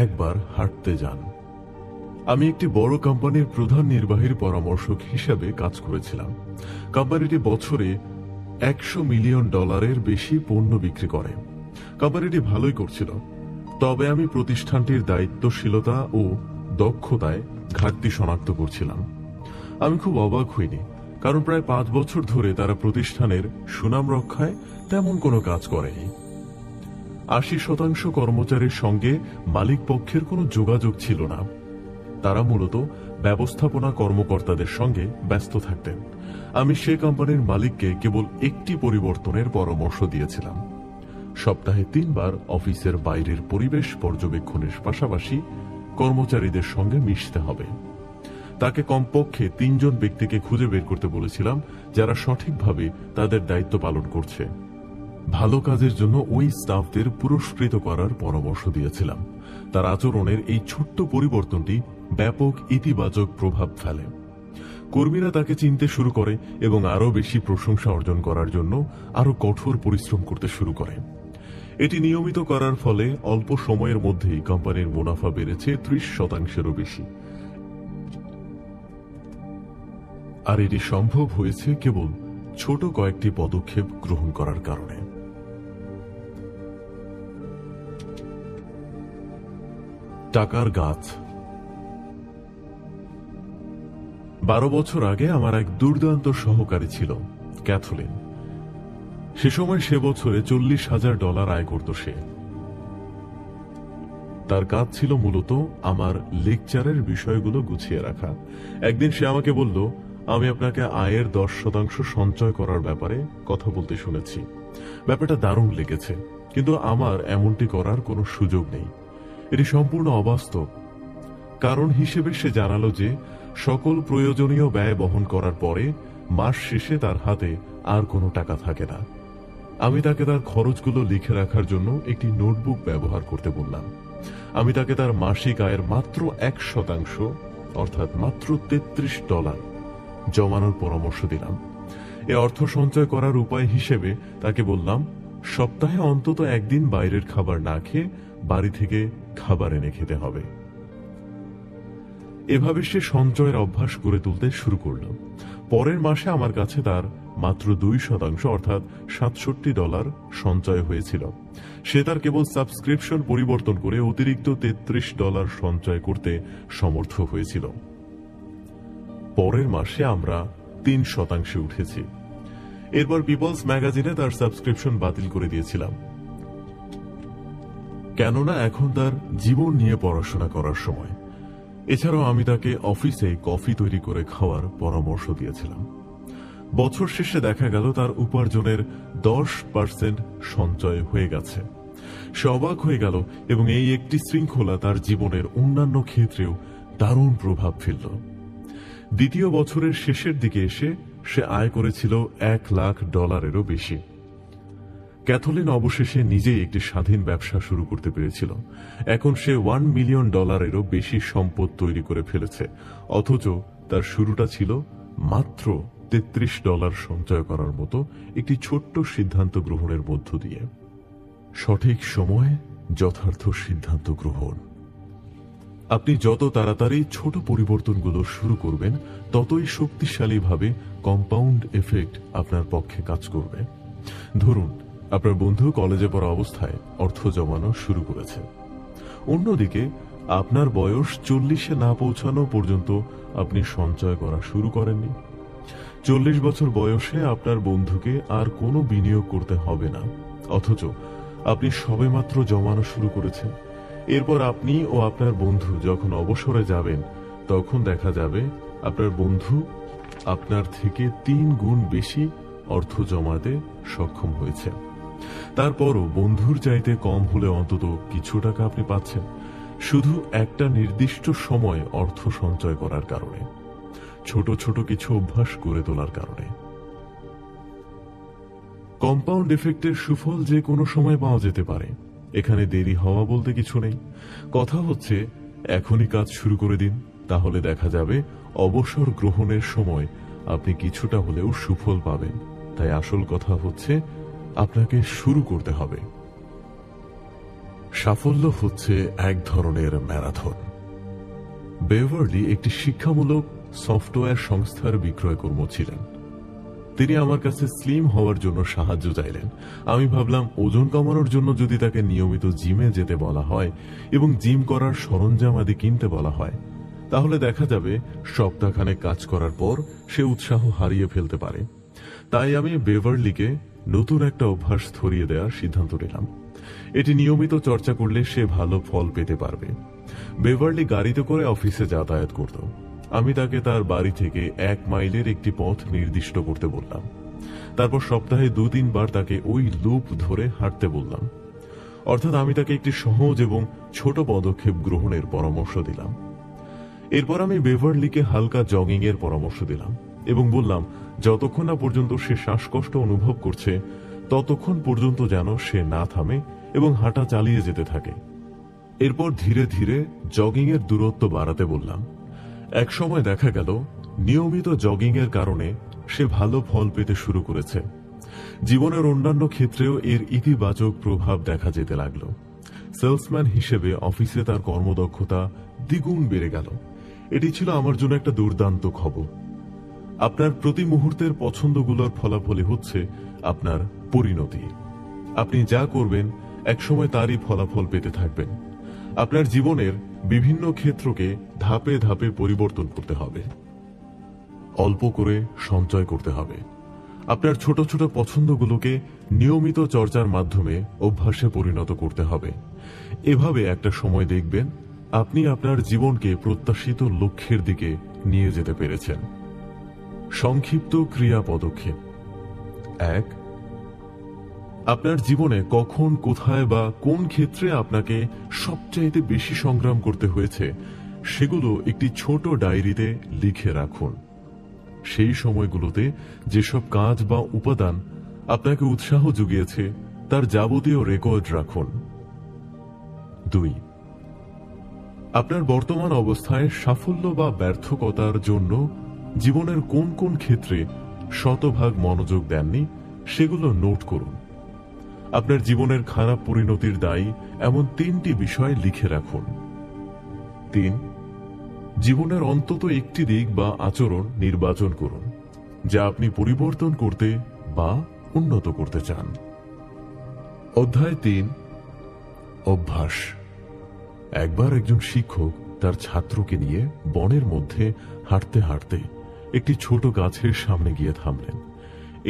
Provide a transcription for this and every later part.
একবার হাঁটতে যান। আমি একটি বড় কোম্পানির প্রধান নির্বাহীর পরামর্শক হিসাবে কাজ করেছিলাম। কোম্পানিটি বছরে $100 মিলিয়ন বেশি পণ্য বিক্রি করে। কোম্পানিটি ভালোই করছিল, তবে আমি প্রতিষ্ঠানটির দায়িত্বশীলতা ও দক্ষতায় ঘাটতি শনাক্ত করছিলাম। আমি খুব অবাক হইনি, কারণ প্রায় 5 বছর ধরে তারা প্রতিষ্ঠানের সুনাম রক্ষায় তেমন কোনো কাজ করেনি। 80% কর্মচারীর সঙ্গে মালিক পক্ষের কোনো যোগাযোগ ছিল না। তারা মূলত ব্যবস্থাপনা কর্মকর্তাদের সঙ্গে ব্যস্ত থাকতেন। আমি সে কোম্পানির মালিককে কেবল একটি পরিবর্তনের পরামর্শ দিয়েছিলাম। সপ্তাহে 3 বার অফিসের বাইরের পরিবেশ পর্যবেক্ষণের পাশাপাশি কর্মচারীদের সঙ্গে মিশতে হবে। তাকে কমপক্ষে 3 জন ব্যক্তিকে খুঁজে বের করতে বলেছিলাম যারা সঠিকভাবে তাদের দায়িত্ব পালন করছে। ভালো কাজের জন্য ওই স্টাফদের পুরস্কৃত করার পরামর্শ দিয়েছিলাম। তার আচরণের এই ছোট্ট পরিবর্তনটি ব্যাপক ইতিবাচক প্রভাব ফেলে। কর্মীরা তাকে চিনতে শুরু করে এবং আরও বেশি প্রশংসা অর্জন করার জন্য আরও কঠোর পরিশ্রম করতে শুরু করে। এটি নিয়মিত করার ফলে অল্প সময়ের মধ্যেই কোম্পানির মুনাফা বেড়েছে 30%-এরও বেশি। আর এটি সম্ভব হয়েছে কেবল ছোট কয়েকটি পদক্ষেপ গ্রহণ করার কারণে। টাকার গাছ। 12 বছর আগে আমার এক দুর্দান্ত সহকারী ছিল, ক্যাথলিন। সে সময় সে বছরে $40,000 আয় করত সে। তার কাজ ছিল মূলত আমার লেকচারের বিষয়গুলো গুছিয়ে রাখা। একদিন সে আমাকে বলল, আমি আপনাকে আয়ের 10% সঞ্চয় করার ব্যাপারে কথা বলতে শুনেছি। ব্যাপারটা দারুণ লেগেছে, কিন্তু আমার এমনটি করার কোনো সুযোগ নেই। এটি সম্পূর্ণ অবাস্তব। কারণ হিসেবে সে জানালো যে সকল প্রয়োজনীয় ব্যয় বহন করার পরে মাস শেষে তার হাতে আর কোনো টাকা থাকে না। আমি তাকে তার খরচগুলো লিখে রাখার জন্য একটি নোটবুক ব্যবহার করতে বললাম। আমি তাকে তার মাসিক আয়ের মাত্র 1% অর্থাৎ মাত্র $33 জমানোর পরামর্শ দিলাম। এ অর্থ সঞ্চয় করার উপায় হিসেবে তাকে বললাম, সপ্তাহে অন্তত একদিন বাইরের খাবার না খেয়ে বাড়ি থেকে খাবার এনে খেতে হবে। এভাবে সে সঞ্চয়ের অভ্যাস করে তুলতে শুরু করল। পরের মাসে আমার কাছে তার মাত্র 2% অর্থাৎ $67 সঞ্চয় হয়েছিল। সে তার কেবল সাবস্ক্রিপশন পরিবর্তন করে অতিরিক্ত $33 সঞ্চয় করতে সমর্থ হয়েছিল। পরের মাসে আমরা 3% উঠেছি। এরপর পিপলস ম্যাগাজিনে তার সাবস্ক্রিপশন বাতিল করে দিয়েছিলাম, কেননা এখন তার জীবন নিয়ে পড়াশোনা করার সময়। এছাড়াও আমি তাকে অফিসে কফি তৈরি করে খাওয়ার পরামর্শ দিয়েছিলাম। বছর শেষে দেখা গেল তার উপার্জনের 10% সঞ্চয় হয়ে গেছে। সে অবাক হয়ে গেল এবং এই একটি শৃঙ্খলা তার জীবনের অন্যান্য ক্ষেত্রেও দারুণ প্রভাব ফেলল। দ্বিতীয় বছরের শেষের দিকে এসে সে আয় করেছিল $1,00,000-এরও বেশি। ক্যাথলিন অবশেষে নিজেই একটি স্বাধীন ব্যবসা শুরু করতে পেরেছিল। এখন সে $1 মিলিয়নেরও বেশি সম্পদ তৈরি করে ফেলেছে, অথচ তার শুরুটা ছিল মাত্র $33 সঞ্চয় করার মতো একটি ছোট্ট সিদ্ধান্ত গ্রহণের মধ্য দিয়ে। সঠিক সময়ে যথার্থ সিদ্ধান্ত গ্রহণ। আপনি যত তাড়াতাড়ি ছোট পরিবর্তনগুলো শুরু করবেন, ততই শক্তিশালীভাবে কম্পাউন্ড এফেক্ট আপনার পক্ষে কাজ করবে। ধরুন, আপনার বন্ধু কলেজে পড়া অবস্থায় অর্থ জমানো শুরু করেছে। অন্যদিকে আপনার বয়স 40-এ না পৌঁছানো পর্যন্ত আপনি সঞ্চয় করা শুরু করেননি। 40 বছর বয়সে আপনার বন্ধুকে আর কোনো বিনিয়োগ করতে হবে না, অথচ আপনি সবেমাত্র জমানো শুরু করেছেন। এরপর আপনি ও আপনার বন্ধু যখন অবসরে যাবেন, তখন দেখা যাবে আপনার বন্ধু আপনার থেকে 3 গুণ বেশি অর্থ জমাতে সক্ষম হয়েছে। তারপরও বন্ধুর চাইতে কম হলে অন্তত কিছু টাকা আপনি পাচ্ছেন, শুধু একটা নির্দিষ্ট সময় অর্থ সঞ্চয় করার কারণে, ছোট ছোট কিছু অভ্যাস করে তোলার কারণে। কম্পাউন্ড এফেক্টের সুফল যে কোনো সময় পাওয়া যেতে পারে, এখানে দেরি হওয়া বলতে কিছু নেই। কথা হচ্ছে এখনই কাজ শুরু করে দিন, তাহলে দেখা যাবে অবসর গ্রহণের সময় আপনি কিছুটা হলেও সুফল পাবেন। তাই আসল কথা হচ্ছে আপনাকে শুরু করতে হবে। সাফল্য হচ্ছে এক ধরনের ম্যারাথন। বেভারলি একটি শিক্ষামূলক সফটওয়্যার সংস্থার বিক্রয়কর্ম ছিলেন। তিনি আমার কাছে স্লিম হওয়ার জন্য সাহায্য চাইলেন। আমি ভাবলাম, ওজন কমানোর জন্য যদি তাকে নিয়মিত জিমে যেতে বলা হয় এবং জিম করার সরঞ্জাম আদি কিনতে বলা হয়, তাহলে দেখা যাবে সপ্তাহখানেক কাজ করার পর সে উৎসাহ হারিয়ে ফেলতে পারে। তাই আমি বেভারলিকে নতুন একটা অভ্যাস ধরিয়ে দেওয়ার সিদ্ধান্ত নিলাম। এটি নিয়মিত চর্চা করলে সে ভালো ফল পেতে পারবে। বেভারলি গাড়িতে করে অফিসে যাতায়াত করত। আমি তাকে তার বাড়ি থেকে 1 মাইলের একটি পথ নির্দিষ্ট করতে বললাম। তারপর সপ্তাহে 2-3 বার তাকে ওই লুপ ধরে হাঁটতে বললাম। অর্থাৎ আমি তাকে একটি সহজ এবং ছোট পদক্ষেপ গ্রহণের পরামর্শ দিলাম। এরপর আমি বেভারলিকে হালকা জগিং এর পরামর্শ দিলাম এবং বললাম, যতক্ষণ না পর্যন্ত সে শ্বাসকষ্ট অনুভব করছে ততক্ষণ পর্যন্ত যেন সে না থামে এবং হাঁটা চালিয়ে যেতে থাকে। এরপর ধীরে ধীরে জগিং এর দূরত্ব বাড়াতে বললাম। এক সময় দেখা গেল নিয়মিত জগিং এর কারণে সে ভালো ফল পেতে শুরু করেছে। জীবনের অন্যান্য ক্ষেত্রেও এর ইতিবাচক প্রভাব দেখা যেতে লাগলো। সেলসম্যান হিসেবে অফিসে তার কর্মদক্ষতা দ্বিগুণ বেড়ে গেল। এটি ছিল আমার জন্য একটা দুর্দান্ত খবর। আপনার প্রতি মুহূর্তের পছন্দগুলোর ফলাফলই হচ্ছে আপনার পরিণতি। আপনি যা করবেন একসময় তারই ফলাফল পেতে থাকবেন। আপনার জীবনের বিভিন্ন ক্ষেত্রকে ধাপে ধাপে পরিবর্তন করতে হবে। অল্প করে সঞ্চয় করতে হবে। আপনার ছোট ছোট পছন্দগুলোকে নিয়মিত চর্চার মাধ্যমে অভ্যাসে পরিণত করতে হবে। এভাবে একটা সময় দেখবেন আপনি আপনার জীবনকে প্রত্যাশিত লক্ষ্যের দিকে নিয়ে যেতে পেরেছেন। সংক্ষিপ্ত ক্রিয়া পদক্ষেপ। 1. আপনার জীবনে কখন, কোথায় বা কোন ক্ষেত্রে আপনাকে সবচাইতে বেশি সংগ্রাম করতে হয়েছে সেগুলো একটি ছোট ডায়েরিতে লিখে রাখুন। সেই সময়গুলোতে যেসব কাজ বা উপাদান আপনাকে উৎসাহ জুগিয়েছে তার যাবতীয় রেকর্ড রাখুন। 2. আপনার বর্তমান অবস্থায় সাফল্য বা ব্যর্থকতার জন্য জীবনের কোন কোন ক্ষেত্রে শতভাগ মনোযোগ দেননি সেগুলো নোট করুন। আপনার জীবনের খারাপ পরিণতির দায়ী এমন 3টি বিষয় লিখে রাখুন। 3. জীবনের অন্তত একটি দিক বা আচরণ নির্বাচন করুন যা আপনি পরিবর্তন করতে বা উন্নত করতে চান। অধ্যায় 3, অভ্যাস। একবার একজন শিক্ষক তার ছাত্রকে নিয়ে বনের মধ্যে হাঁটতে হাঁটতে একটি ছোট গাছের সামনে গিয়ে থামলেন।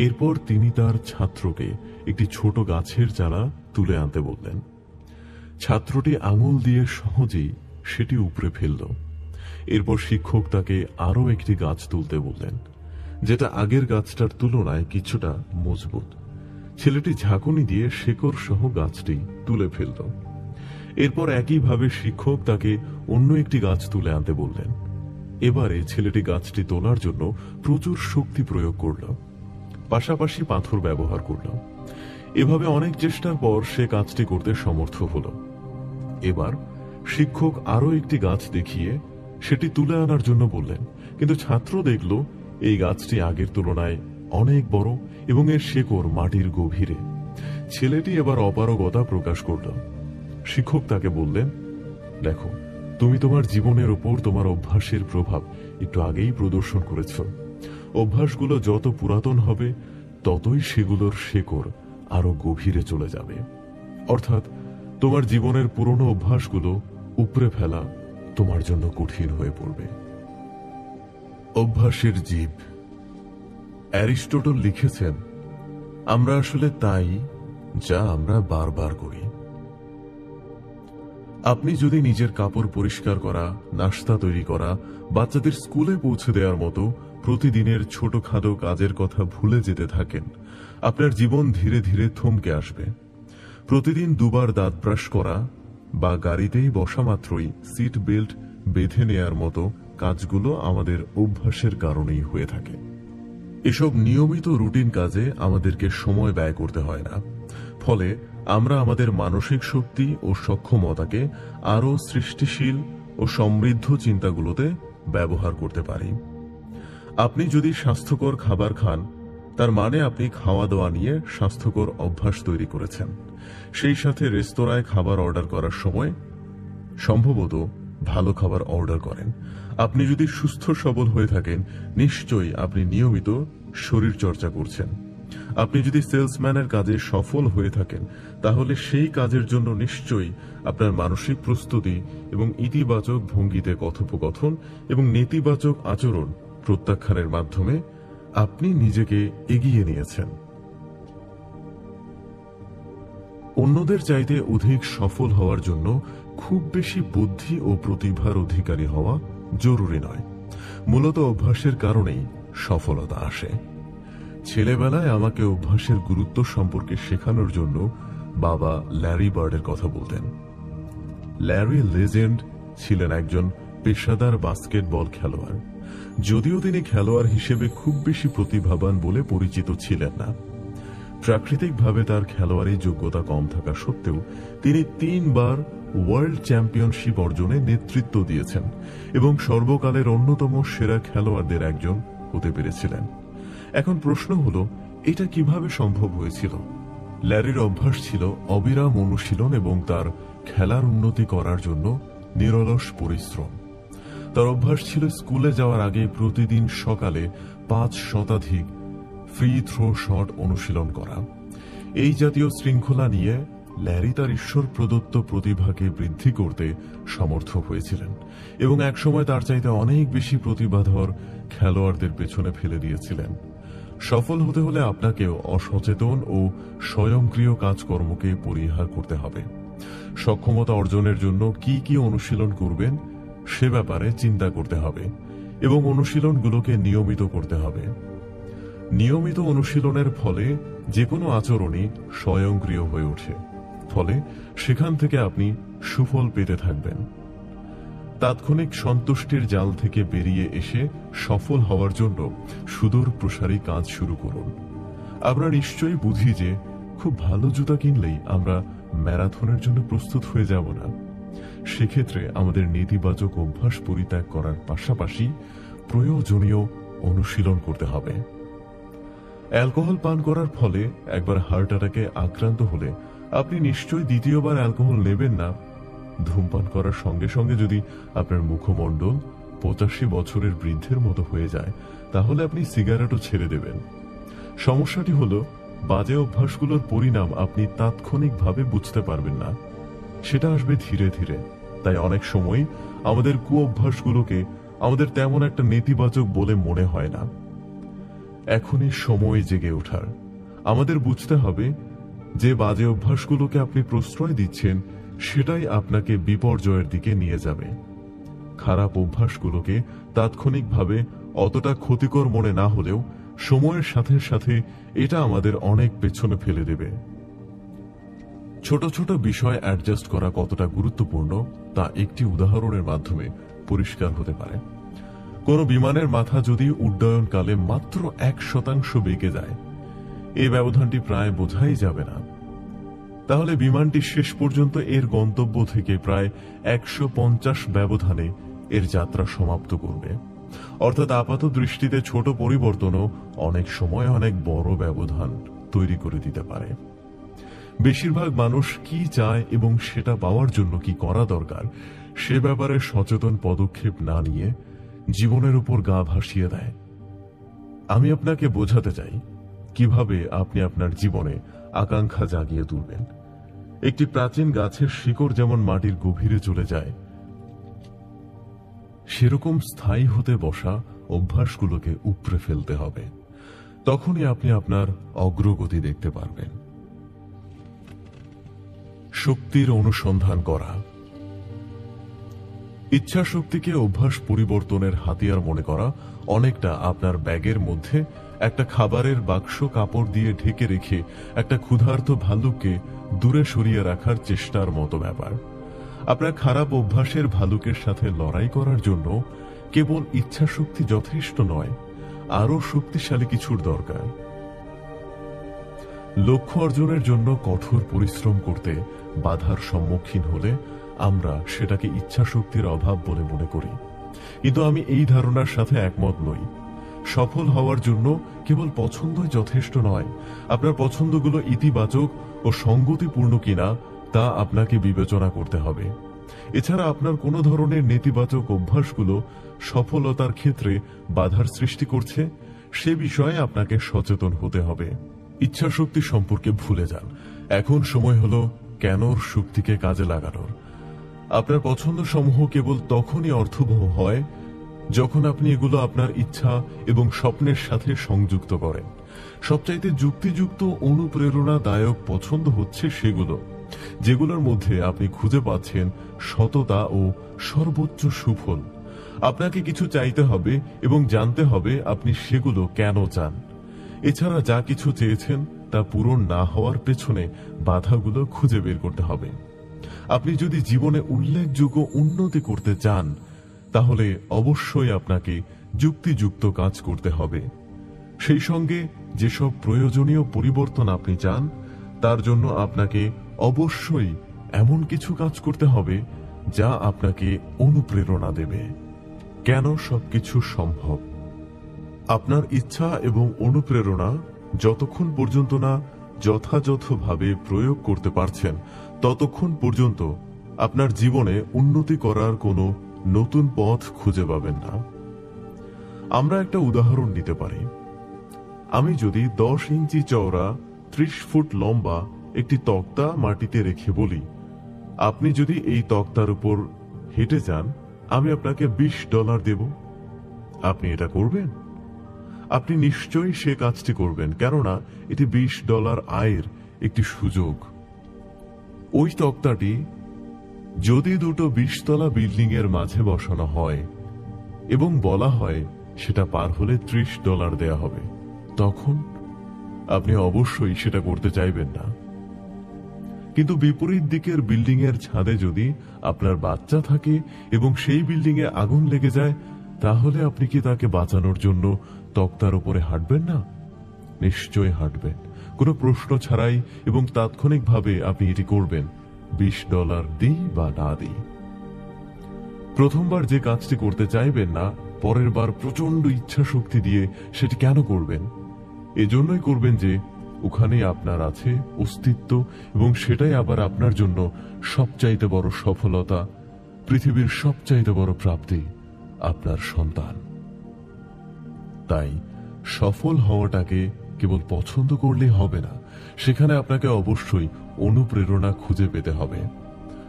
এরপর তিনি তার ছাত্রকে একটি ছোট গাছের চারা তুলে আনতে বললেন। ছাত্রটি আঙুল দিয়ে সহজেই সেটি উপড়ে ফেলল। এরপর শিক্ষক তাকে আরো একটি গাছ তুলতে বললেন, যেটা আগের গাছটার তুলনায় কিছুটা মজবুত। ছেলেটি ঝাঁকুনি দিয়ে শেকড় সহ গাছটি তুলে ফেলল। এরপর একইভাবে শিক্ষক তাকে অন্য একটি গাছ তুলে আনতে বললেন। এবারে ছেলেটি গাছটি তোলার জন্য প্রচুর শক্তি প্রয়োগ করল, পাশাপাশি পাথর ব্যবহার করল। এভাবে অনেক চেষ্টার পর সে কাজটি করতে সমর্থ হল। এবার শিক্ষক আরো একটি গাছ দেখিয়ে সেটি তুলে আনার জন্য বললেন, কিন্তু ছাত্র দেখল এই গাছটি আগের তুলনায় অনেক বড় এবং এর শেকড় মাটির গভীরে। ছেলেটি এবার অপারগতা প্রকাশ করল। শিক্ষক তাকে বললেন, দেখো, তুমি তোমার জীবনের উপর তোমার অভ্যাসের প্রভাব একটু আগেই প্রদর্শন করেছ। অভ্যাসগুলো যত পুরাতন হবে ততই সেগুলোর শেকড় আরো গভীরে চলে যাবে। অর্থাৎ তোমার জীবনের পুরনো অভ্যাসগুলো উপড়ে ফেলা তোমার জন্য কঠিন হয়ে পড়বে। অভ্যাসের জীব। অ্যারিস্টটল লিখেছেন, আমরা আসলে তাই যা আমরা বারবার করি। আপনি যদি নিজের কাপড় পরিষ্কার করা, নাস্তা তৈরি করা, বাচ্চাদের স্কুলে পৌঁছে দেওয়ার মতো প্রতিদিনের ছোটখাটো কাজের কথা ভুলে যেতে থাকেন, আপনার জীবন ধীরে ধীরে থমকে আসবে। প্রতিদিন 2 বার দাঁত ব্রাশ করা বা গাড়িতেই বসা মাত্রই সিট বেল্ট বেঁধে নেয়ার মতো কাজগুলো আমাদের অভ্যাসের কারণেই হয়ে থাকে। এসব নিয়মিত রুটিন কাজে আমাদেরকে সময় ব্যয় করতে হয় না। ফলে আমরা আমাদের মানসিক শক্তি ও সক্ষমতাকে আরো সৃষ্টিশীল ও সমৃদ্ধ চিন্তাগুলোতে ব্যবহার করতে পারি। আপনি যদি স্বাস্থ্যকর খাবার খান, তার মানে আপনি খাওয়া দাওয়া নিয়ে স্বাস্থ্যকর অভ্যাস তৈরি করেছেন সেই সাথে রেস্তোরাঁয় খাবার অর্ডার করার সময় সম্ভবত ভালো খাবার অর্ডার করেন। আপনি যদি সুস্থ সবল হয়ে থাকেন, নিশ্চয়ই আপনি নিয়মিত শরীর চর্চা করছেন। আপনি যদি সেলসম্যানের কাজে সফল হয়ে থাকেন, তাহলে সেই কাজের জন্য নিশ্চয়ই আপনার মানসিক প্রস্তুতি এবং ইতিবাচক ভঙ্গিতে কথোপকথন এবং নেতিবাচক আচরণ প্রত্যাখ্যানের মাধ্যমে আপনি নিজেকে এগিয়ে নিয়েছেন। অন্যদের চাইতে অধিক সফল হওয়ার জন্য খুব বেশি বুদ্ধি ও প্রতিভার অধিকারী হওয়া জরুরি নয়। মূলত অভ্যাসের কারণেই সফলতা আসে। ছেলেবেলায় আমাকে অভ্যাসের গুরুত্ব সম্পর্কে শেখানোর জন্য বাবা ল্যারি বার্ডের কথা বলতেন। ল্যারি লেজেন্ড ছিলেন একজন পেশাদার বাস্কেটবল খেলোয়াড়। যদিও তিনি খেলোয়াড় হিসেবে খুব বেশি প্রতিভাবান বলে পরিচিত ছিলেন না। প্রাকৃতিকভাবে তার খেলোয়াড়ি যোগ্যতা কম থাকা সত্ত্বেও তিনি 3 বার ওয়ার্ল্ড চ্যাম্পিয়নশিপ অর্জনে নেতৃত্ব দিয়েছেন এবং সর্বকালের অন্যতম সেরা খেলোয়াড়দের একজন হতে পেরেছিলেন। এখন প্রশ্ন হলো, এটা কিভাবে সম্ভব হয়েছিল? ল্যারির অভ্যাস ছিল অবিরাম অনুশীলন এবং তার খেলার উন্নতি করার জন্য নিরলস পরিশ্রম। তার অভ্যাস ছিল স্কুলে যাওয়ার আগে প্রতিদিন সকালে 5 শতাধিক ফ্রি থ্রো শট অনুশীলন করা। এই জাতীয় শৃঙ্খলা নিয়ে ল্যারি তার ঈশ্বর প্রদত্ত প্রতিভাকে বৃদ্ধি করতে সমর্থ হয়েছিলেন এবং একসময় তার চাইতে অনেক বেশি প্রতিভাধর খেলোয়াড়দের পেছনে ফেলে দিয়েছিলেন। সফল হতে হলে আপনাকেও অসচেতন ও স্বয়ংক্রিয় কাজকর্মকে পরিহার করতে হবে। সক্ষমতা অর্জনের জন্য কি কি অনুশীলন করবেন সে ব্যাপারে চিন্তা করতে হবে এবং অনুশীলনগুলোকে নিয়মিত করতে হবে। নিয়মিত অনুশীলনের ফলে যে কোনো আচরণই স্বয়ংক্রিয় হয়ে ওঠে, ফলে সেখান থেকে আপনি সুফল পেতে থাকবেন। তাৎক্ষণিক সন্তুষ্টির জাল থেকে বেরিয়ে এসে সফল হওয়ার জন্য সুদূর প্রসারী কাজ শুরু করুন। আমরা নিশ্চয়ই বুঝি যে খুব ভালো জুতা কিনলেই আমরা ম্যারাথনের জন্য প্রস্তুত হয়ে যাব না। সেক্ষেত্রে আমাদের নেতিবাচক অভ্যাস পরিত্যাগ করার পাশাপাশি প্রয়োজনীয় অনুশীলন করতে হবে। অ্যালকোহল পান করার ফলে একবার হার্ট অ্যাটাকে আক্রান্ত হলে আপনি নিশ্চয়ই দ্বিতীয়বার অ্যালকোহল নেবেন না। ধূমপান করার সঙ্গে সঙ্গে যদি আপনার মুখমণ্ডল 85 বছরের বৃদ্ধের মতো হয়ে যায়, তাহলে আপনি সিগারেটও ছেড়ে দেবেন। সমস্যাটি হলো, বাজে অভ্যাসগুলোর পরিণাম আপনি তাৎক্ষণিকভাবে বুঝতে পারবেন না, সেটা আসবে ধীরে ধীরে। তাই অনেক সময় আমাদের কুঅভ্যাসগুলোকে আমাদের তেমন একটা নেতিবাচক বলে মনে হয় না। এখনই সময় জেগে ওঠার। আমাদের বুঝতে হবে যে বাজে অভ্যাসগুলোকে আপনি প্রশ্রয় দিচ্ছেন, সেটাই আপনাকে বিপর্যয়ের দিকে নিয়ে যাবে। খারাপ অভ্যাসগুলোকে তাৎক্ষণিকভাবে অতটা ক্ষতিকর মনে না হলেও সময়ের সাথে সাথে এটা আমাদের অনেক পেছনে ফেলে দেবে। ছোট ছোট বিষয় অ্যাডজাস্ট করা কতটা গুরুত্বপূর্ণ তা একটি উদাহরণের মাধ্যমে পরিষ্কার হতে পারে। কোন বিমানের মাথা যদি উড্ডয়নকালে মাত্র 1% বেঁকে যায়, এই ব্যবধানটি প্রায় বোঝাই যাবে না। তাহলে বিমানটি শেষ পর্যন্ত এর গন্তব্য থেকে প্রায় 150 ব্যবধানে এর যাত্রা সমাপ্ত করবে। অর্থাৎ আপাত দৃষ্টিতে ছোট পরিবর্তনও অনেক সময় অনেক বড় ব্যবধান তৈরি করে দিতে পারে। বেশিরভাগ মানুষ কি চায় এবং সেটা পাওয়ার জন্য কি করা দরকার সে ব্যাপারে সচেতন পদক্ষেপ না নিয়ে জীবনের উপর গা ভাসিয়ে দেয়। আমি আপনাকে বোঝাতে চাই কিভাবে আপনি আপনার জীবনে আকাঙ্ক্ষা জাগিয়ে তুলবেন। একটি প্রাচীন গাছের শিকড় যেমন মাটির গভীরে চলে যায়, সেরকম স্থায়ী হতে বসা অভ্যাসগুলোকে উপড়ে ফেলতে হবে। তখনই আপনি আপনার অগ্রগতি দেখতে পারবেন। শক্তির অনুসন্ধান করা। ইচ্ছা শক্তিকে অভ্যাস পরিবর্তনের হাতিয়ার মনে করা অনেকটা আপনার ব্যাগের মধ্যে একটা খাবারের বাক্স কাপড় দিয়ে ঢেকে রেখে একটা ক্ষুধার্ত ভালুককে দূরে সরিয়ে রাখার চেষ্টার মতো ব্যাপার। আপনার খারাপ অভ্যাসের ভালুকের সাথে লড়াই করার জন্য কেবল ইচ্ছা শক্তি যথেষ্ট নয়, আরো শক্তিশালী কিছুর দরকার। লক্ষ্য অর্জনের জন্য কঠোর পরিশ্রম করতে বাধার সম্মুখীন হলে আমরা সেটাকে ইচ্ছা শক্তির অভাব বলে মনে করি, কিন্তু আমি এই ধারণার সাথে একমত নই। সফল হওয়ার জন্য কেবল পছন্দই যথেষ্ট নয়, আপনার পছন্দগুলো ইতিবাচক ও সঙ্গতিপূর্ণ কিনা তা আপনাকে বিবেচনা করতে হবে। এছাড়া আপনার কোনো ধরনের নেতিবাচক অভ্যাসগুলো সফলতার ক্ষেত্রে বাধার সৃষ্টি করছে সে বিষয়ে আপনাকে সচেতন হতে হবে। ইচ্ছাশক্তি সম্পর্কে ভুলে যান। এখন সময় হলো কেনর শক্তিকে কাজে লাগানোর। আপনার পছন্দ সমূহ কেবল তখনই অর্থবহ হয় যখন আপনি এগুলো আপনার ইচ্ছা এবং স্বপ্নের সাথে সংযুক্ত করেন। সবচাইতে যুক্তিযুক্ত অনুপ্রেরণাদায়ক পছন্দ হচ্ছে সেগুলো যেগুলোর মধ্যে আপনি খুঁজে পাচ্ছেন সততা ও সর্বোচ্চ সুফল। আপনাকে কিছু চাইতে হবে এবং জানতে হবে আপনি সেগুলো কেন চান। এছাড়া যা কিছু চেয়েছেন তা পূরণ না হওয়ার পেছনে বাধাগুলো খুঁজে বের করতে হবে। আপনি যদি জীবনে উল্লেখযোগ্য উন্নতি করতে চান তাহলে অবশ্যই আপনাকে যুক্তিযুক্ত কাজ করতে হবে। সেই সঙ্গে যেসব প্রয়োজনীয় পরিবর্তন আপনি চান তার জন্য আপনাকে অবশ্যই এমন কিছু কাজ করতে হবে যা আপনাকে অনুপ্রেরণা দেবে। কেন সবকিছু সম্ভব? আপনার ইচ্ছা এবং অনুপ্রেরণা যতক্ষণ পর্যন্ত না যথাযথভাবে প্রয়োগ করতে পারছেন ততক্ষণ পর্যন্ত আপনার জীবনে উন্নতি করার কোনো নতুন পথ খুঁজে পাবেন না। আমরা একটা উদাহরণ নিতে পারি। আমি যদি 10 ইঞ্চি চওড়া 30 ফুট লম্বা একটি তক্তা মাটিতে রেখে বলি, আপনি যদি এই তক্তার উপর হেঁটে যান আমি আপনাকে $20 দেব, আপনি এটা করবেন? আপনি নিশ্চয়ই সে কাজটি করবেন, কেননা এটি $20 আয়ের একটি সুযোগ। ওই তক্তাটি যদি দুটো 20 তলা বিল্ডিং এর মাঝে বসানো হয় এবং বলা হয় সেটা পার হলে $30 দেয়া হবে, তখন আপনি অবশ্যই সেটা করতে চাইবেন না। কিন্তু বিপরীত দিকের বিল্ডিং এর ছাদে যদি আপনার বাচ্চা থাকে এবং সেই বিল্ডিং এ আগুন লেগে যায়, তাহলে আপনি কি তাকে বাঁচানোর জন্য তক্তার উপরে হাঁটবেন না? নিশ্চয়ই হাঁটবেন, কোনো প্রশ্ন ছাড়াই, এবং তাৎক্ষণিকভাবে আপনি এটি করবেন, $20 দিই বা না দিই। প্রথমবার যে কাজটি করতে চাইবেন না, পরের বার প্রচন্ড ইচ্ছা শক্তি দিয়ে সেটি কেন করবেন? এজন্যই করবেন যে ওখানে আপনার আছে অস্তিত্ব, এবং সেটাই আবার আপনার জন্য সবচাইতে বড় সফলতা, পৃথিবীর সবচাইতে বড় প্রাপ্তি, আপনার সন্তান। তাই সফল হওয়াটাকে কেবল পছন্দ করলেই হবে না, সেখানে আপনাকে অবশ্যই অনুপ্রেরণা খুঁজে পেতে হবে,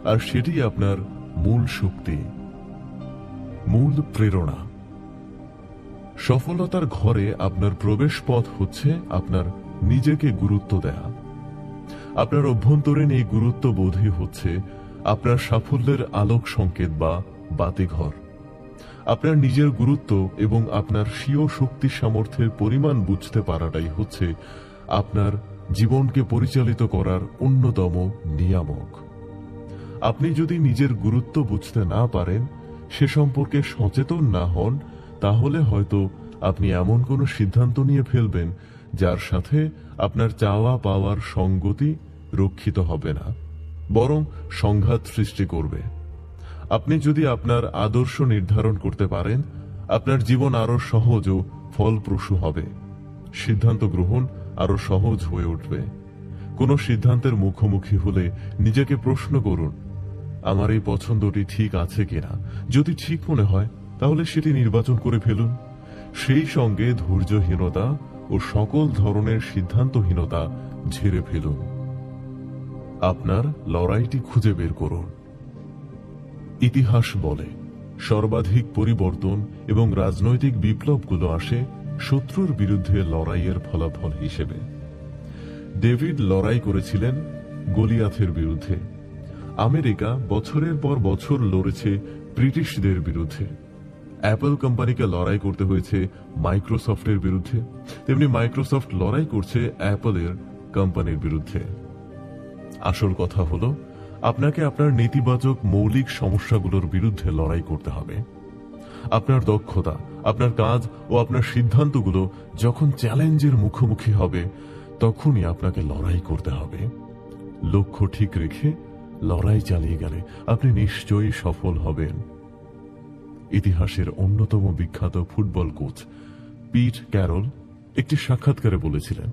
আর সেটি আপনার মূল শক্তি, মূল প্রেরণা। সফলতার ঘরে আপনার প্রবেশ পথ হচ্ছে আপনার নিজেকে গুরুত্ব দেয়া। আপনার অভ্যন্তরীণ এই গুরুত্ব বোধই হচ্ছে আপনার সাফল্যের আলোক সংকেত বা বাতিঘর। আপনার নিজের গুরুত্ব এবং আপনার স্বীয় শক্তি সামর্থ্যের পরিমাণ বুঝতে পারাটাই হচ্ছে আপনার জীবনকে পরিচালিত করার অন্যতম নিয়ামক। আপনি যদি নিজের গুরুত্ব বুঝতে না পারেন, সে সম্পর্কে সচেতন না হন, তাহলে হয়তো আপনি এমন কোনো সিদ্ধান্ত নিয়ে ফেলবেন যার সাথে আপনার চাওয়া পাওয়ার সঙ্গতি রক্ষিত হবে না, বরং সংঘাত সৃষ্টি করবে। আপনি যদি আপনার আদর্শ নির্ধারণ করতে পারেন, আপনার জীবন আরো সহজ ও ফলপ্রসূ হবে। সিদ্ধান্ত গ্রহণ আরো সহজ হয়ে উঠবে। কোনো সিদ্ধান্তের মুখোমুখি হলে নিজেকে প্রশ্ন করুন, আমার এই পছন্দটি ঠিক আছে কিনা। যদি ঠিক মনে হয় তাহলে সেটি নির্বাচন করে ফেলুন। সেই সঙ্গে ধৈর্যহীনতা ও সকল ধরনের সিদ্ধান্তহীনতা ঝেড়ে ফেলুন। আপনার লড়াইটি খুঁজে বের করুন। ইতিহাস বলে সর্বাধিক পরিবর্তন এবং রাজনৈতিক বিপ্লবগুলো আসে শত্রুর বিরুদ্ধে লড়াইয়ের ফলাফল হিসেবে। ডেভিড লড়াই করেছিলেন গলিয়াথের বিরুদ্ধে। আমেরিকা বছরের পর বছর লড়েছে ব্রিটিশদের বিরুদ্ধে। অ্যাপল কোম্পানিকে লড়াই করতে হয়েছে মাইক্রোসফটের বিরুদ্ধে, তেমনি মাইক্রোসফট লড়াই করছে অ্যাপলের কোম্পানির বিরুদ্ধে। আসল কথা হলো আপনাকে আপনার নেতিবাচক মৌলিক সমস্যাগুলোর বিরুদ্ধে লড়াই করতে হবে। আপনার দক্ষতা, আপনার কাজ ও আপনার সিদ্ধান্তগুলো যখন চ্যালেঞ্জের মুখোমুখি হবে, তখনই আপনাকে লড়াই করতে হবে। লক্ষ্য ঠিক রেখে লড়াই চালিয়ে গেলে আপনি নিশ্চয়ই সফল হবেন। ইতিহাসের অন্যতম বিখ্যাত ফুটবল কোচ পিট ক্যারল একটি সাক্ষাৎকারে বলেছিলেন,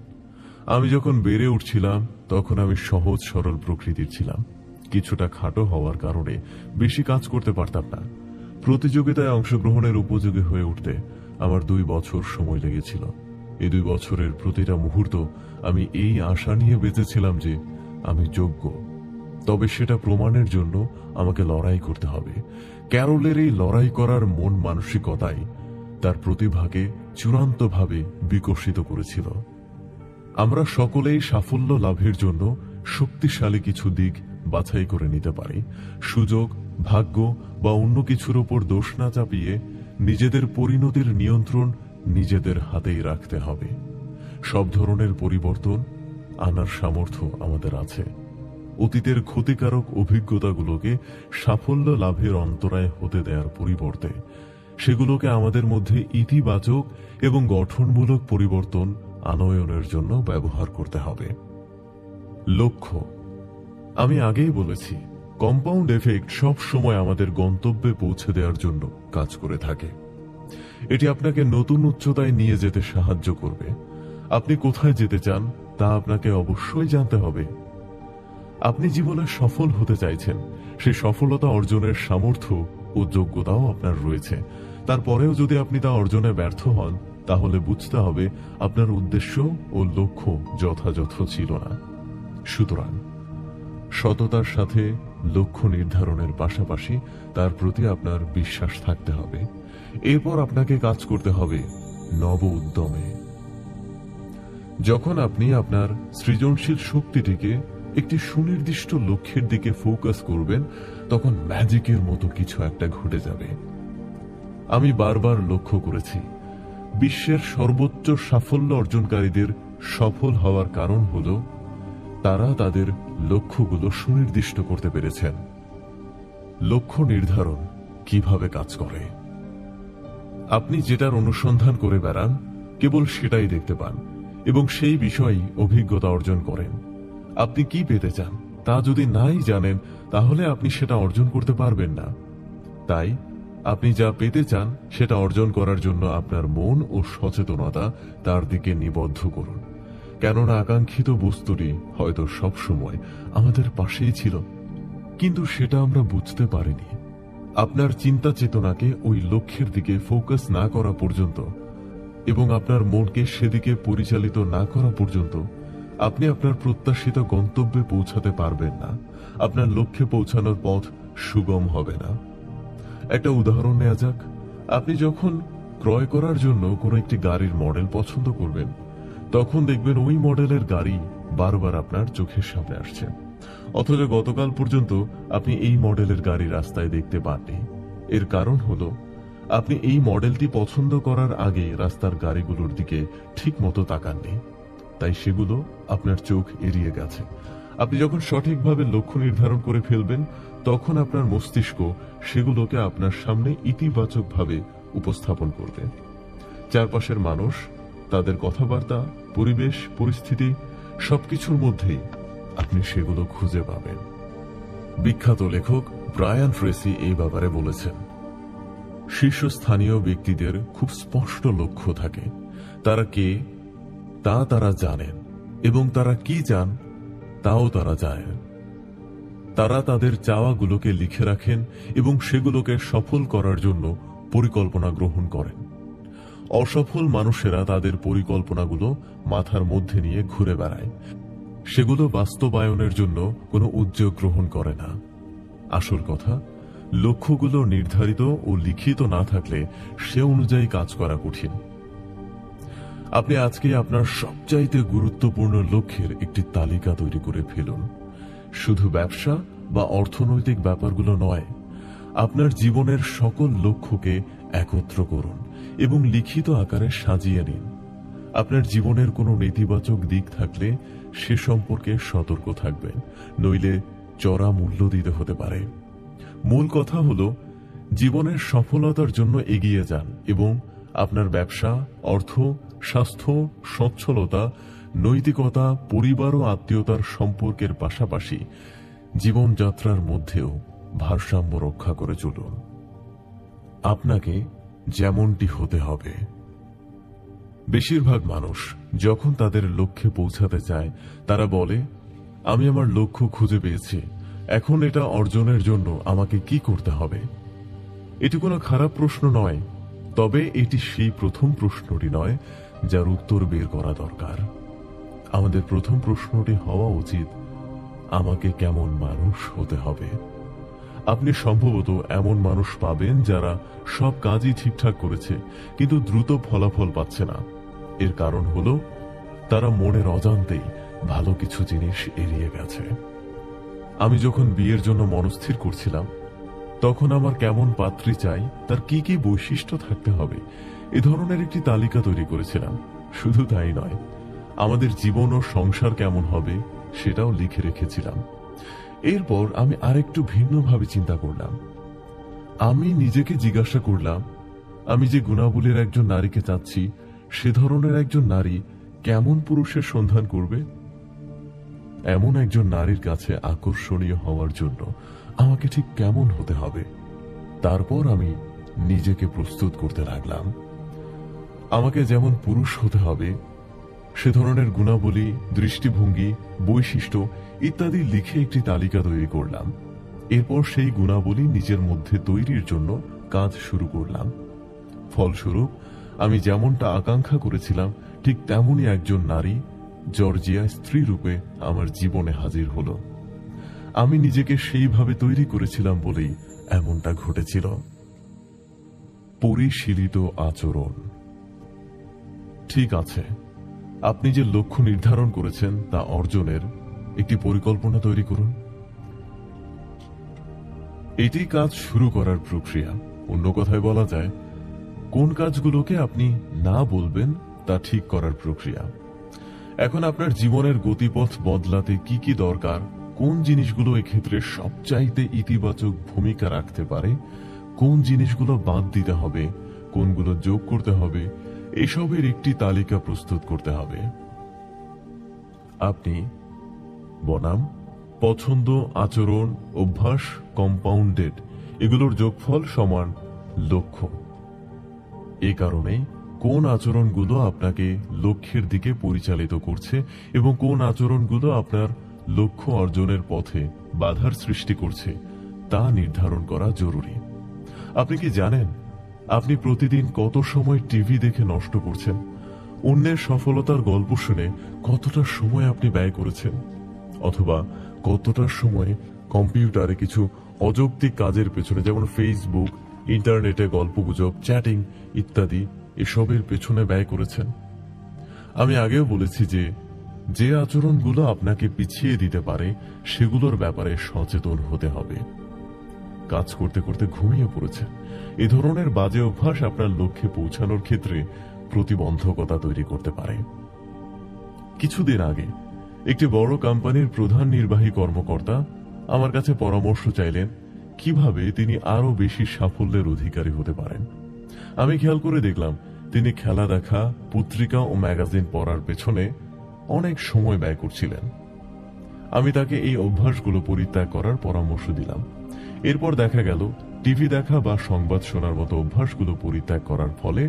আমি যখন বেড়ে উঠছিলাম তখন আমি সহজ সরল প্রকৃতির ছিলাম। কিছুটা খাটো হওয়ার কারণে বেশি কাজ করতে পারতাম না। প্রতিযোগিতায় অংশগ্রহণের উপযোগী হয়ে উঠতে আমার 2 বছর সময় লেগেছিল। এই 2 বছরের প্রতিটা মুহূর্ত আমি এই আশা নিয়ে বেঁচেছিলাম যে আমি যোগ্য। তবে সেটা প্রমাণের জন্য আমাকে লড়াই করতে হবে। ক্যারলের এই লড়াই করার মন মানসিকতাই তার প্রতিভাকে চূড়ান্তভাবে বিকশিত করেছিল। আমরা সকলেই সাফল্য লাভের জন্য শক্তিশালী কিছু দিক বাছাই করে নিতে পারি। সুযোগ, ভাগ্য বা অন্য কিছুর উপর দোষ না চাপিয়ে নিজেদের পরিণতির নিয়ন্ত্রণ নিজেদের হাতেই রাখতে হবে। সব ধরনের পরিবর্তন আনার সামর্থ্য আমাদের আছে। অতীতের ক্ষতিকারক অভিজ্ঞতাগুলোকে সাফল্য লাভের অন্তরায় হতে দেওয়ার পরিবর্তে সেগুলোকে আমাদের মধ্যে ইতিবাচক এবং গঠনমূলক পরিবর্তন আনয়নের জন্য ব্যবহার করতে হবে। লক্ষ্য, আমি আগেই বলেছি, কম্পাউন্ড এফেক্ট সব সময় আমাদের গন্তব্যে পৌঁছে দেওয়ার জন্য কাজ করে থাকে। এটি আপনাকে নতুন উচ্চতায় নিয়ে যেতে সাহায্য করবে। আপনি কোথায় যেতে চান তা আপনাকে অবশ্যই জানতে হবে। আপনি জীবনে সফল হতে চাইছেন, সেই সফলতা অর্জনের সামর্থ্য ও যোগ্যতাও আপনার রয়েছে। তারপরেও যদি আপনি তা অর্জনে ব্যর্থ হন, তাহলে বুঝতে হবে আপনার উদ্দেশ্য ও লক্ষ্য যথাযথ ছিল না। সুতরাং সততার সাথে লক্ষ্য নির্ধারণের পাশাপাশি তার প্রতি আপনার বিশ্বাস থাকতে হবে। এরপর আপনাকে কাজ করতে হবে নব উদ্যমে। যখন আপনি আপনার সৃজনশীল শক্তিটিকে একটি সুনির্দিষ্ট লক্ষ্যের দিকে ফোকাস করবেন, তখন ম্যাজিকের মতো কিছু একটা ঘটে যাবে। আমি বারবার লক্ষ্য করেছি, বিশ্বের সর্বোচ্চ সাফল্য অর্জনকারীদের সফল হওয়ার কারণ হল তারা তাদের লক্ষ্যগুলো সুনির্দিষ্ট করতে পেরেছেন। লক্ষ্য নির্ধারণ কিভাবে কাজ করে? আপনি যেটার অনুসন্ধান করে বেড়ান, কেবল সেটাই দেখতে পান এবং সেই বিষয়েই অভিজ্ঞতা অর্জন করেন। আপনি কি পেতে চান তা যদি নাই জানেন, তাহলে আপনি সেটা অর্জন করতে পারবেন না। তাই আপনি যা পেতে চান সেটা অর্জন করার জন্য আপনার মন ও সচেতনতা তার দিকে নিবদ্ধ করুন। কেননা আকাঙ্ক্ষিত বস্তুটি হয়তো সবসময় আমাদের পাশেই ছিল, কিন্তু সেটা আমরা বুঝতে পারিনি। আপনার চিন্তা চেতনাকে ওই লক্ষ্যের দিকে ফোকাস না করা পর্যন্ত এবং আপনার মনকে সেদিকে পরিচালিত না করা পর্যন্ত আপনি আপনার প্রত্যাশিত গন্তব্যে পৌঁছাতে পারবেন না। আপনার লক্ষ্যে পৌঁছানোর পথ সুগম হবে না। একটা উদাহরণ নেওয়া যাক। আপনি যখন ক্রয় করার জন্য কোনো একটি গাড়ির মডেল পছন্দ করবেন, তখন দেখবেন ওই মডেলের গাড়ি বারবার আপনার চোখের সামনে আসছে, অথচ গতকাল পর্যন্ত আপনি এই মডেলের গাড়ি রাস্তায় দেখতে পাননি। এর কারণ হলো আপনি এই মডেলটি পছন্দ করার আগে রাস্তার গাড়িগুলোর দিকে ঠিক মতো তাকাননি, তাই সেগুলো আপনার চোখ এড়িয়ে গেছে। আপনি যখন সঠিকভাবে লক্ষ্য নির্ধারণ করে ফেলবেন, তখন আপনার মস্তিষ্ক সেগুলোকে আপনার সামনে ইতিবাচকভাবে উপস্থাপন করবে। চারপাশের মানুষ, তাদের কথাবার্তা, পরিবেশ, পরিস্থিতি সবকিছুর মধ্যেই আপনি সেগুলো খুঁজে পাবেন। বিখ্যাত লেখক ব্রায়ান ট্রেসি এই ব্যাপারে বলেছেন, শীর্ষস্থানীয় ব্যক্তিদের খুব স্পষ্ট লক্ষ্য থাকে। তারা কে তা তারা জানেন এবং তারা কি চান তাও তারা জানেন। তারা তাদের চাওয়াগুলোকে লিখে রাখেন এবং সেগুলোকে সফল করার জন্য পরিকল্পনা গ্রহণ করেন। অসফল মানুষেরা তাদের পরিকল্পনাগুলো মাথার মধ্যে নিয়ে ঘুরে বেড়ায়, সেগুলো বাস্তবায়নের জন্য কোনো উদ্যোগ গ্রহণ করে না। আসল কথা, লক্ষ্যগুলো নির্ধারিত ও লিখিত না থাকলে সে অনুযায়ী কাজ করা কঠিন। আপনি আজকে আপনার সবচাইতে গুরুত্বপূর্ণ লক্ষ্যের একটি তালিকা তৈরি করে ফেলুন। শুধু ব্যবসা বা অর্থনৈতিক ব্যাপারগুলো নয়, আপনার জীবনের সকল লক্ষ্যকে একত্র করুন এবং লিখিত আকারে সাজিয়ে নিন। আপনার জীবনের কোনো নেতিবাচক দিক থাকলে সে সম্পর্কে সতর্ক থাকবেন, নইলে চড়া মূল্য দিতে হতে পারে। মূল কথা হলো, জীবনের সফলতার জন্য এগিয়ে যান এবং আপনার ব্যবসা, অর্থ, স্বাস্থ্য, সচ্ছলতা, নৈতিকতা, পরিবার ও আত্মীয়তার সম্পর্কের পাশাপাশি জীবনযাত্রার মধ্যেও ভারসাম্য রক্ষা করে চলুন। আপনাকে যেমনটি হতে হবে। বেশিরভাগ মানুষ যখন তাদের লক্ষ্যে পৌঁছাতে চায় তারা বলে, আমি আমার লক্ষ্য খুঁজে পেয়েছি, এখন এটা অর্জনের জন্য আমাকে কি করতে হবে। এটি কোনো খারাপ প্রশ্ন নয়, তবে এটি সেই প্রথম প্রশ্নটি নয় যার উত্তর বের করা দরকার। আমাদের প্রথম প্রশ্নটি হওয়া উচিত, আমাকে কেমন মানুষ হতে হবে। আপনি সম্ভবত এমন মানুষ পাবেন যারা সব কাজই ঠিকঠাক করেছে কিন্তু দ্রুত ফলাফল পাচ্ছে না। এর কারণ হলো তারা মনের অজান্তেই ভালো কিছু জিনিস এড়িয়ে গেছে। আমি যখন বিয়ের জন্য মনস্থির করছিলাম তখন আমার কেমন পাত্রী চাই, তার কি কি বৈশিষ্ট্য থাকতে হবে, এ ধরনের একটি তালিকা তৈরি করেছিলাম। শুধু তাই নয়, আমাদের জীবন ও সংসার কেমন হবে সেটাও লিখে রেখেছিলাম। এরপর আমি আরেকটু ভিন্নভাবে চিন্তা করলাম। আমি নিজেকে জিজ্ঞাসা করলাম, আমি যে গুণাবলীর একজন নারীকে চাচ্ছি সে ধরনের একজন নারী কেমন পুরুষের সন্ধান করবে। এমন একজন নারীর কাছে আকর্ষণীয় হওয়ার জন্য আমাকে ঠিক কেমন হতে হবে। তারপর আমি নিজেকে প্রস্তুত করতে লাগলাম। আমাকে যেমন পুরুষ হতে হবে সে ধরনের গুণাবলী, দৃষ্টিভঙ্গি, বৈশিষ্ট্য ইত্যাদি লিখে একটি তালিকা তৈরি করলাম। এরপর সেই গুণাবলী নিজের মধ্যে তৈরির জন্য কাজ শুরু করলাম। ফলস্বরূপ আমি যেমনটা আকাঙ্ক্ষা করেছিলাম ঠিক তেমনই একজন নারী জর্জিয়া স্ত্রী রূপে আমার জীবনে হাজির হলো। আমি নিজেকে সেইভাবে তৈরি করেছিলাম বলেই এমনটা ঘটেছিল। পরিশীলিত আচরণ। ঠিক আছে, আপনি যে লক্ষ্য নির্ধারণ করেছেন তা অর্জনের একটি পরিকল্পনা তৈরি করুন। এটি কাজ শুরু করার প্রক্রিয়া। অন্য কথায় বলা যায়, কোন কাজগুলোকে আপনি না বলবেন তা ঠিক করার প্রক্রিয়া। এখন আপনার জীবনের গতিপথ বদলাতে কি কি দরকার, কোন জিনিসগুলো এক্ষেত্রে সবচাইতে ইতিবাচক ভূমিকা রাখতে পারে, কোন জিনিসগুলো বাদ দিতে হবে, কোনগুলো যোগ করতে হবে, এসবের একটি তালিকা প্রস্তুত করতে হবে। আপনি বনাম পছন্দ, আচরণ, অভ্যাস, কম্পাউন্ডেড এগুলোর যোগফল সমান লক্ষ্য। এ কারণে কোন আচরণগুলো আপনাকে লক্ষ্যের দিকে পরিচালিত করছে এবং কোন আচরণগুলো আপনার লক্ষ্য অর্জনের পথে বাধার সৃষ্টি করছে তা নির্ধারণ করা জরুরি। আপনি কি জানেন আপনি প্রতিদিন কত সময় টিভি দেখে নষ্ট করছেন? অন্যের সফলতার গল্প শুনে কতটা সময় আপনি ব্যয় করেছেন? অথবা কতটা সময় কম্পিউটারে কিছু অযৌক্তিক কাজের পেছনে, যেমন ফেসবুক, ইন্টারনেটে গল্পগুজব, চ্যাটিং ইত্যাদি এসবের পেছনে ব্যয় করেছেন? আমি আগেও বলেছি যে আচরণগুলো আপনাকে পিছিয়ে দিতে পারে সেগুলোর ব্যাপারে সচেতন হতে হবে। কাজ করতে করতে ঘুমিয়ে পড়েছে, এ ধরনের বাজে অভ্যাস আপনার লক্ষ্যে পৌঁছানোর ক্ষেত্রে প্রতিবন্ধকতা তৈরি করতে পারে। কিছুদিন আগে একটি বড় কোম্পানির প্রধান নির্বাহী কর্মকর্তা আমার কাছে পরামর্শ চাইলেন কিভাবে তিনি আরো বেশি সাফল্যের অধিকারী হতে পারেন। আমি খেয়াল করে দেখলাম তিনি খেলা দেখা, পত্রিকা ও ম্যাগাজিন পড়ার পেছনে অনেক সময় ব্যয় করছিলেন। আমি তাকে এই অভ্যাসগুলো পরিত্যাগ করার পরামর্শ দিলাম। এরপর দেখা গেল টিভি দেখা বা সংবাদ শোনার মতো অভ্যাসগুলো পরিত্যাগ করার ফলে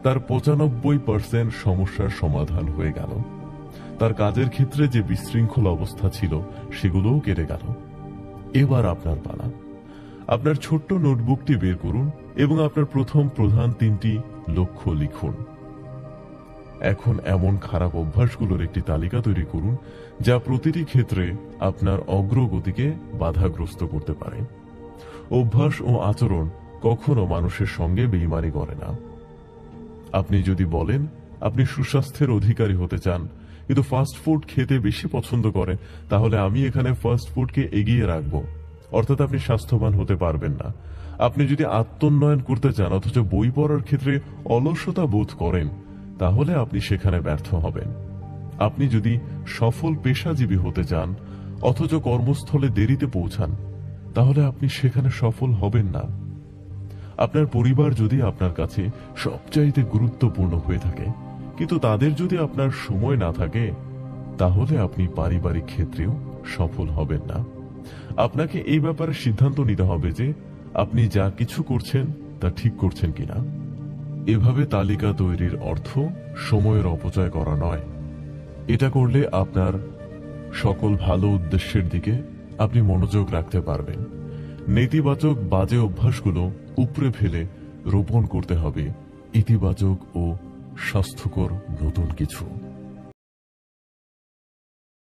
তার 95% সমস্যার সমাধান হয়ে গেল। তার কাজের ক্ষেত্রে যে বিশৃঙ্খল অবস্থা ছিল সেগুলোও কেটে গেল। এবার আপনার পালা। আপনার ছোট্ট নোটবুকটি বের করুন এবং আপনার প্রথম প্রধান 3টি লক্ষ্য লিখুন। এখন এমন খারাপ অভ্যাসগুলোর একটি তালিকা তৈরি করুন যা প্রতিটি ক্ষেত্রে আপনার অগ্রগতিকে বাধাগ্রস্ত করতে পারে। অভ্যাস ও আচরণ কখনো মানুষের সঙ্গে বেইমানি করে না। আপনি যদি বলেন আপনি সুস্বাস্থ্যের অধিকারী হতে চান কিন্তু ফাস্ট ফুড খেতে বেশি পছন্দ করেন, তাহলে আমি এখানে ফাস্ট ফুডকে এগিয়ে রাখবো, অর্থাৎ আপনি স্বাস্থ্যবান হতে পারবেন না। আপনি যদি আত্মোন্নয়ন করতে চান অথচ বই পড়ার ক্ষেত্রে অলসতা বোধ করেন, তাহলে আপনি সেখানে ব্যর্থ হবেন। আপনি যদি সফল পেশাজীবী হতে চান অথচ কর্মস্থলে দেরিতে পৌঁছান, তাহলে আপনি সেখানে সফল হবেন না। আপনার পরিবার যদি আপনার কাছে সবচাইতে গুরুত্বপূর্ণ হয়ে থাকে কিন্তু তাদের যদি আপনার সময় না থাকে, তাহলে আপনি পারিবারিক ক্ষেত্রেও সফল হবেন না। আপনাকে এই ব্যাপারে সিদ্ধান্ত নিতে হবে যে আপনি যা কিছু করছেন তা ঠিক করছেন কিনা। এভাবে তালিকা তৈরির অর্থ সময়ের অপচয় করা নয়। এটা করলে আপনার সকল ভালো উদ্দেশ্যের দিকে আপনি মনোযোগ রাখতে পারবেন। নেতিবাচক বাজে অভ্যাসগুলো উপড়ে ফেলে রোপণ করতে হবে ইতিবাচক ও স্বাস্থ্যকর নতুন কিছু।